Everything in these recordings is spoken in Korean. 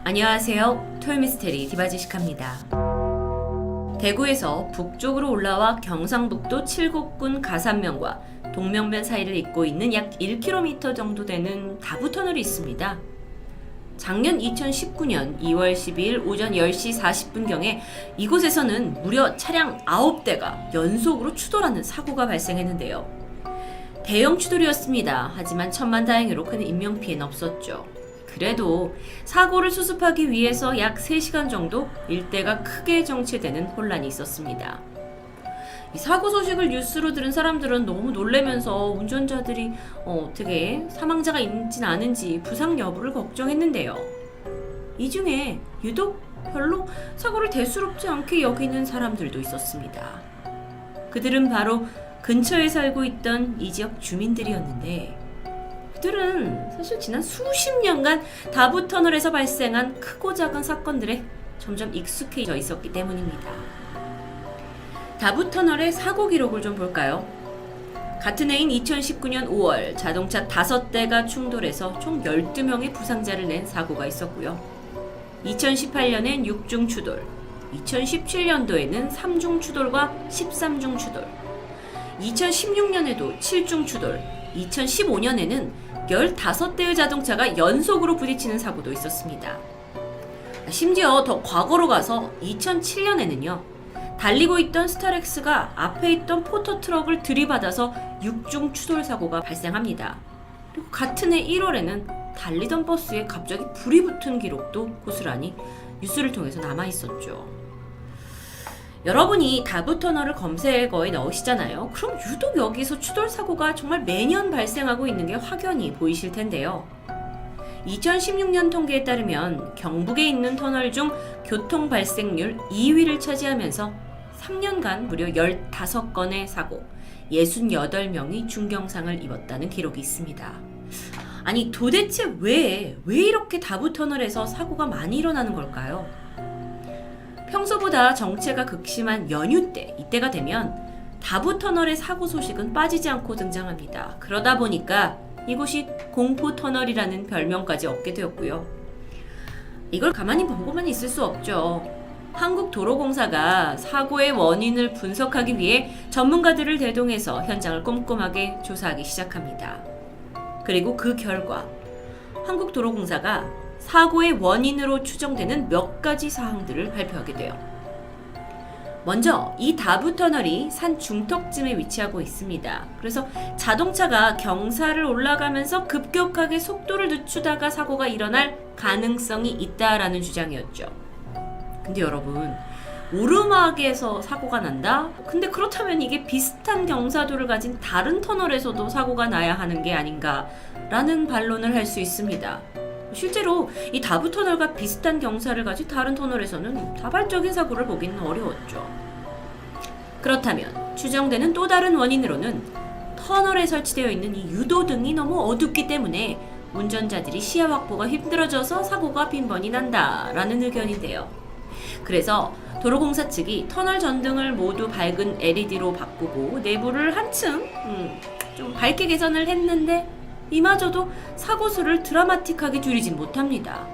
안녕하세요. 토요미스테리 디바제시카입니다. 대구에서 북쪽으로 올라와 경상북도 칠곡군 가산면과 동명면 사이를 잇고 있는 약 1km 정도 되는 다부터널이 있습니다. 작년 2019년 2월 12일 오전 10시 40분경에 이곳에서는 무려 차량 9대가 연속으로 추돌하는 사고가 발생했는데요. 대형 추돌이었습니다. 하지만 천만다행으로 큰 인명피해는 없었죠. 그래도 사고를 수습하기 위해서 약 3시간 정도 일대가 크게 정체되는 혼란이 있었습니다. 이 사고 소식을 뉴스로 들은 사람들은 너무 놀라면서 운전자들이 어떻게 사망자가 있진 않은지 부상 여부를 걱정했는데요. 이 중에 유독 별로 사고를 대수롭지 않게 여기는 사람들도 있었습니다. 그들은 바로 근처에 살고 있던 이 지역 주민들이었는데, 그들은 사실 지난 수십 년간 다부터널에서 발생한 크고 작은 사건들에 점점 익숙해져 있었기 때문입니다. 다부터널의 사고 기록을 좀 볼까요? 같은 해인 2019년 5월 자동차 5대가 충돌해서 총 12명의 부상자를 낸 사고가 있었고요. 2018년엔 6중 추돌, 2017년도에는 3중 추돌과 13중 추돌, 2016년에도 7중 추돌, 2015년에는 15대의 자동차가 연속으로 부딪히는 사고도 있었습니다. 심지어 더 과거로 가서 2007년에는요, 달리고 있던 스타렉스가 앞에 있던 포터트럭을 들이받아서 6중 추돌 사고가 발생합니다. 그리고 같은 해 1월에는 달리던 버스에 갑자기 불이 붙은 기록도 고스란히 뉴스를 통해서 남아있었죠. 여러분이 다부터널을 검색어에 넣으시잖아요. 그럼 유독 여기서 추돌 사고가 정말 매년 발생하고 있는 게 확연히 보이실 텐데요. 2016년 통계에 따르면 경북에 있는 터널 중 교통 발생률 2위를 차지하면서 3년간 무려 15건의 사고, 68명이 중경상을 입었다는 기록이 있습니다. 아니, 도대체 왜 이렇게 다부터널에서 사고가 많이 일어나는 걸까요? 평소보다 정체가 극심한 연휴 때, 이때가 되면 다부터널의 사고 소식은 빠지지 않고 등장합니다. 그러다 보니까 이곳이 공포터널이라는 별명까지 얻게 되었고요. 이걸 가만히 보고만 있을 수 없죠. 한국도로공사가 사고의 원인을 분석하기 위해 전문가들을 대동해서 현장을 꼼꼼하게 조사하기 시작합니다. 그리고 그 결과 한국도로공사가 사고의 원인으로 추정되는 몇 가지 사항들을 발표하게 돼요. 먼저 이 다부터널이 산 중턱쯤에 위치하고 있습니다. 그래서 자동차가 경사를 올라가면서 급격하게 속도를 늦추다가 사고가 일어날 가능성이 있다라는 주장이었죠. 근데 여러분, 오르막에서 사고가 난다? 근데 그렇다면 이게 비슷한 경사도를 가진 다른 터널에서도 사고가 나야 하는 게 아닌가라는 반론을 할 수 있습니다. 실제로 이 다부터널과 비슷한 경사를 가진 다른 터널에서는 다발적인 사고를 보기는 어려웠죠. 그렇다면 추정되는 또 다른 원인으로는 터널에 설치되어 있는 이 유도등이 너무 어둡기 때문에 운전자들이 시야 확보가 힘들어져서 사고가 빈번히 난다라는 의견인데요. 그래서 도로공사 측이 터널 전등을 모두 밝은 LED로 바꾸고 내부를 한층 좀 밝게 개선을 했는데 이마저도 사고 수를 드라마틱하게 줄이진 못합니다.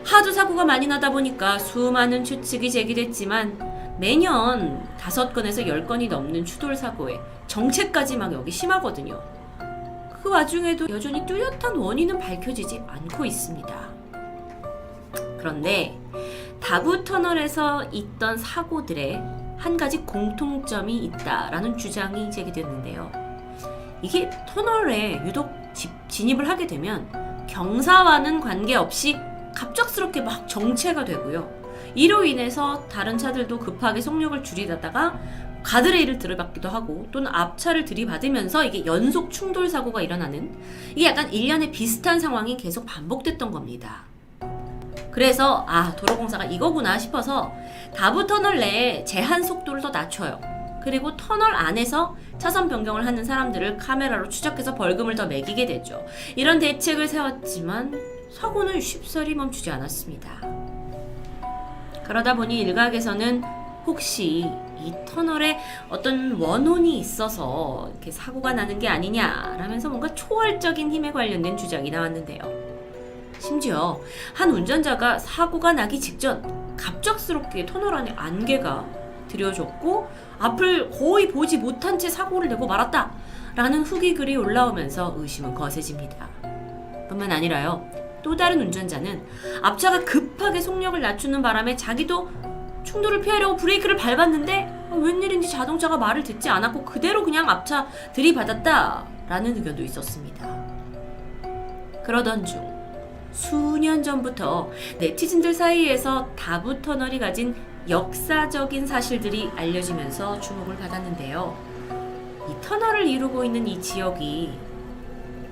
하도 사고가 많이 나다 보니까 수많은 추측이 제기됐지만 매년 5건에서 10건이 넘는 추돌 사고에 정체까지 막 여기 심하거든요. 그 와중에도 여전히 뚜렷한 원인은 밝혀지지 않고 있습니다. 그런데 다부터널에서 있던 사고들에 한 가지 공통점이 있다라는 주장이 제기됐는데요. 이게 터널에 유독 진입을 하게 되면 경사와는 관계없이 갑작스럽게 막 정체가 되고요. 이로 인해서 다른 차들도 급하게 속력을 줄이다가 가드레일을 들이받기도 하고 또는 앞차를 들이받으면서 이게 연속 충돌 사고가 일어나는, 이게 약간 1년에 비슷한 상황이 계속 반복됐던 겁니다. 그래서 도로공사가 이거구나 싶어서 다부터널 내에 제한 속도를 더 낮춰요. 그리고 터널 안에서 차선 변경을 하는 사람들을 카메라로 추적해서 벌금을 더 매기게 되죠. 이런 대책을 세웠지만 사고는 쉽사리 멈추지 않았습니다. 그러다 보니 일각에서는 혹시 이 터널에 어떤 원혼이 있어서 이렇게 사고가 나는 게 아니냐라면서 뭔가 초월적인 힘에 관련된 주장이 나왔는데요. 심지어 한 운전자가 사고가 나기 직전 갑작스럽게 터널 안에 안개가 들여졌고 앞을 거의 보지 못한 채 사고를 내고 말았다 라는 후기 글이 올라오면서 의심은 거세집니다. 뿐만 아니라요, 또 다른 운전자는 앞차가 급하게 속력을 낮추는 바람에 자기도 충돌을 피하려고 브레이크를 밟았는데 웬일인지 자동차가 말을 듣지 않았고 그대로 그냥 앞차 들이받았다 라는 의견도 있었습니다. 그러던 중 수년 전부터 네티즌들 사이에서 다부터널이 가진 역사적인 사실들이 알려지면서 주목을 받았는데요. 이 터널을 이루고 있는 이 지역이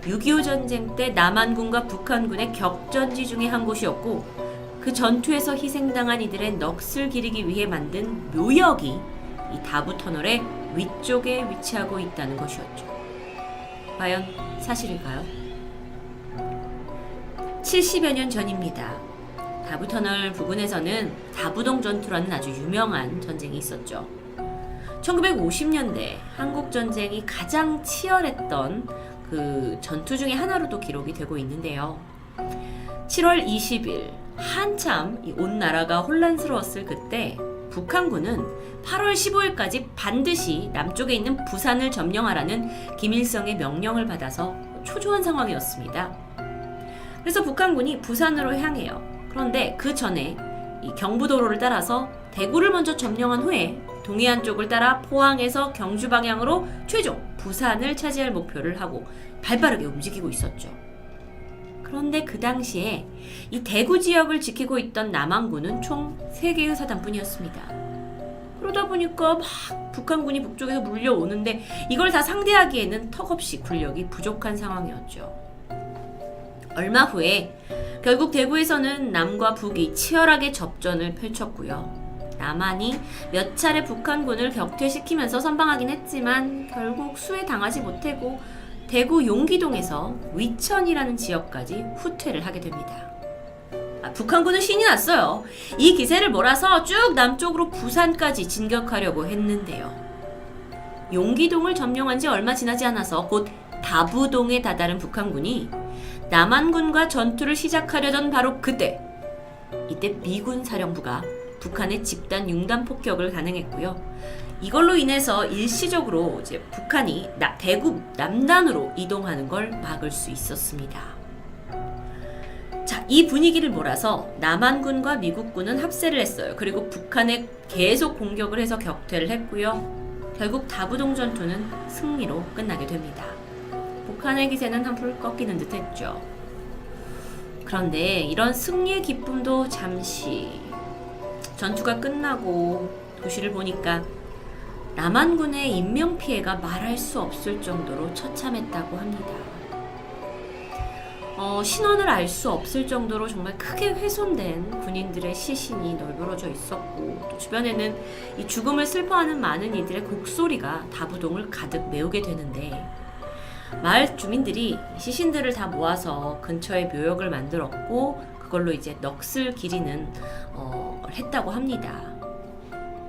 6.25 전쟁 때 남한군과 북한군의 격전지 중에 한 곳이었고 그 전투에서 희생당한 이들의 넋을 기리기 위해 만든 묘역이 이 다부터널의 위쪽에 위치하고 있다는 것이었죠. 과연 사실일까요? 70여 년 전입니다. 다부터널 부근에서는 다부동 전투라는 아주 유명한 전쟁이 있었죠. 1950년대 한국전쟁이 가장 치열했던 그 전투 중에 하나로도 기록이 되고 있는데요. 7월 20일 한참 온 나라가 혼란스러웠을 그때 북한군은 8월 15일까지 반드시 남쪽에 있는 부산을 점령하라는 김일성의 명령을 받아서 초조한 상황이었습니다. 그래서 북한군이 부산으로 향해요. 그런데 그 전에 이 경부도로를 따라서 대구를 먼저 점령한 후에 동해안 쪽을 따라 포항에서 경주 방향으로 최종 부산을 차지할 목표를 하고 발빠르게 움직이고 있었죠. 그런데 그 당시에 이 대구 지역을 지키고 있던 남한군은 총 3개의 사단뿐이었습니다. 그러다 보니까 막 북한군이 북쪽에서 물려오는데 이걸 다 상대하기에는 턱없이 군력이 부족한 상황이었죠. 얼마 후에 결국 대구에서는 남과 북이 치열하게 접전을 펼쳤고요. 남한이 몇 차례 북한군을 격퇴시키면서 선방하긴 했지만 결국 수혜당하지 못하고 대구 용기동에서 위천이라는 지역까지 후퇴를 하게 됩니다. 북한군은 신이 났어요. 이 기세를 몰아서 쭉 남쪽으로 부산까지 진격하려고 했는데요. 용기동을 점령한 지 얼마 지나지 않아서 곧 다부동에 다다른 북한군이 남한군과 전투를 시작하려던 바로 그때, 이때 미군 사령부가 북한의 집단 융단 폭격을 가능했고요. 이걸로 인해서 일시적으로 이제 북한이 대구 남단으로 이동하는 걸 막을 수 있었습니다. 자, 이 분위기를 몰아서 남한군과 미국군은 합세를 했어요. 그리고 북한에 계속 공격을 해서 격퇴를 했고요. 결국 다부동 전투는 승리로 끝나게 됩니다. 북한의 기세는 한풀 꺾이는 듯 했죠. 그런데 이런 승리의 기쁨도 잠시, 전투가 끝나고 도시를 보니까 남한군의 인명피해가 말할 수 없을 정도로 처참했다고 합니다. 신원을 알 수 없을 정도로 정말 크게 훼손된 군인들의 시신이 널브러져 있었고, 또 주변에는 이 죽음을 슬퍼하는 많은 이들의 곡소리가 다부동을 가득 메우게 되는데, 마을 주민들이 시신들을 다 모아서 근처에 묘역을 만들었고 그걸로 이제 넋을 기리는 했다고 합니다.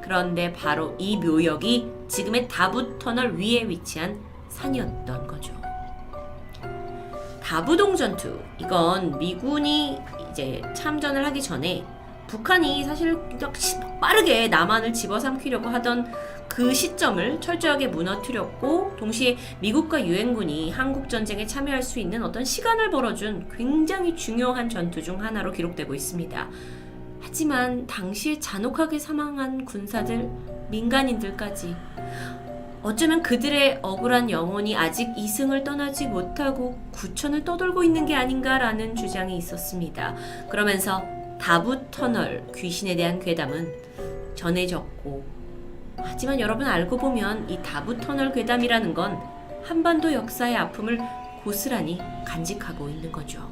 그런데 바로 이 묘역이 지금의 다부터널 위에 위치한 산이었던 거죠. 다부동 전투, 이건 미군이 이제 참전을 하기 전에 북한이 사실 빠르게 남한을 집어삼키려고 하던 그 시점을 철저하게 무너뜨렸고, 동시에 미국과 유엔군이 한국전쟁에 참여할 수 있는 어떤 시간을 벌어준 굉장히 중요한 전투 중 하나로 기록되고 있습니다. 하지만 당시에 잔혹하게 사망한 군사들, 민간인들까지 어쩌면 그들의 억울한 영혼이 아직 이승을 떠나지 못하고 구천을 떠돌고 있는 게 아닌가라는 주장이 있었습니다. 그러면서 다부터널 귀신에 대한 괴담은 전해졌고, 하지만 여러분 알고 보면 이 다부터널 괴담이라는 건 한반도 역사의 아픔을 고스란히 간직하고 있는 거죠.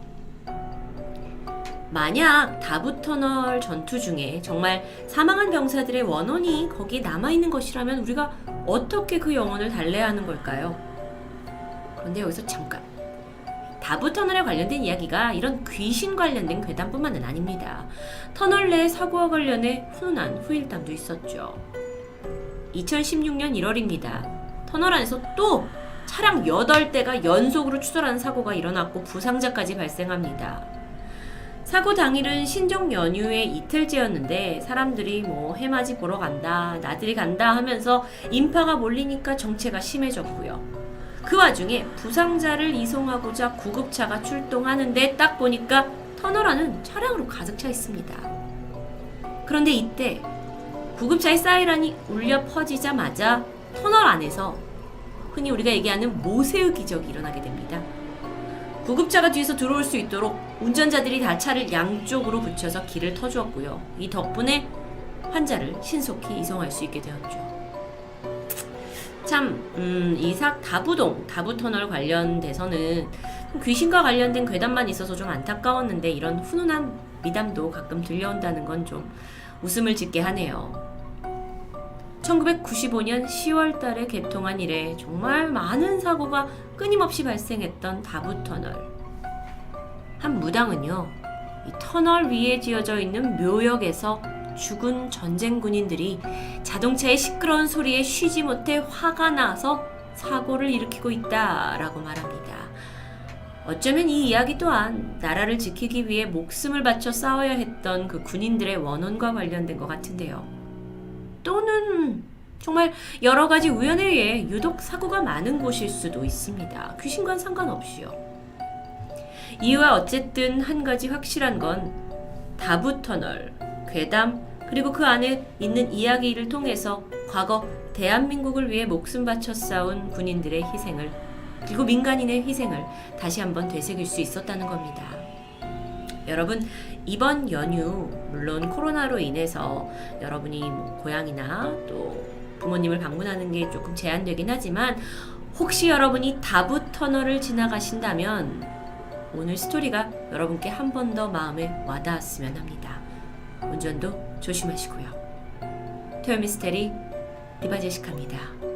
만약 다부터널 전투 중에 정말 사망한 병사들의 원혼이 거기에 남아있는 것이라면 우리가 어떻게 그 영혼을 달래야 하는 걸까요? 그런데 여기서 잠깐, 다부터널에 관련된 이야기가 이런 귀신 관련된 괴담뿐만은 아닙니다. 터널 내 사고와 관련해 훈훈한 후일담도 있었죠. 2016년 1월입니다. 터널 안에서 또 차량 8대가 연속으로 추돌하는 사고가 일어났고 부상자까지 발생합니다. 사고 당일은 신정 연휴의 이틀째였는데 사람들이 뭐 해맞이 보러 간다, 나들이 간다 하면서 인파가 몰리니까 정체가 심해졌고요. 그 와중에 부상자를 이송하고자 구급차가 출동하는데 딱 보니까 터널 안은 차량으로 가득 차 있습니다. 그런데 이때 구급차의 사이렌이 울려 퍼지자마자 터널 안에서 흔히 우리가 얘기하는 모세의 기적이 일어나게 됩니다. 구급차가 뒤에서 들어올 수 있도록 운전자들이 다 차를 양쪽으로 붙여서 길을 터주었고요. 이 덕분에 환자를 신속히 이송할 수 있게 되었죠. 참, 이삭 다부터널 관련돼서는 귀신과 관련된 괴담만 있어서 좀 안타까웠는데 이런 훈훈한 미담도 가끔 들려온다는 건 좀 웃음을 짓게 하네요. 1995년 10월 달에 개통한 이래 정말 많은 사고가 끊임없이 발생했던 다부터널. 한 무당은요, 이 터널 위에 지어져 있는 묘역에서 죽은 전쟁 군인들이 자동차의 시끄러운 소리에 쉬지 못해 화가 나서 사고를 일으키고 있다라고 말합니다. 어쩌면 이 이야기 또한 나라를 지키기 위해 목숨을 바쳐 싸워야 했던 그 군인들의 원혼과 관련된 것 같은데요. 또는 정말 여러 가지 우연에 의해 유독 사고가 많은 곳일 수도 있습니다. 귀신과는 상관없이요. 이유와 어쨌든 한 가지 확실한 건 다부터널, 괴담, 그리고 그 안에 있는 이야기를 통해서 과거 대한민국을 위해 목숨 바쳐 싸운 군인들의 희생을, 그리고 민간인의 희생을 다시 한번 되새길 수 있었다는 겁니다. 여러분, 이번 연휴 물론 코로나로 인해서 여러분이 고향이나 또 부모님을 방문하는 게 조금 제한되긴 하지만 혹시 여러분이 다부터널을 지나가신다면 오늘 스토리가 여러분께 한 번 더 마음에 와닿았으면 합니다. 운전도 조심하시고요. 토요미스테리 디바제시카입니다.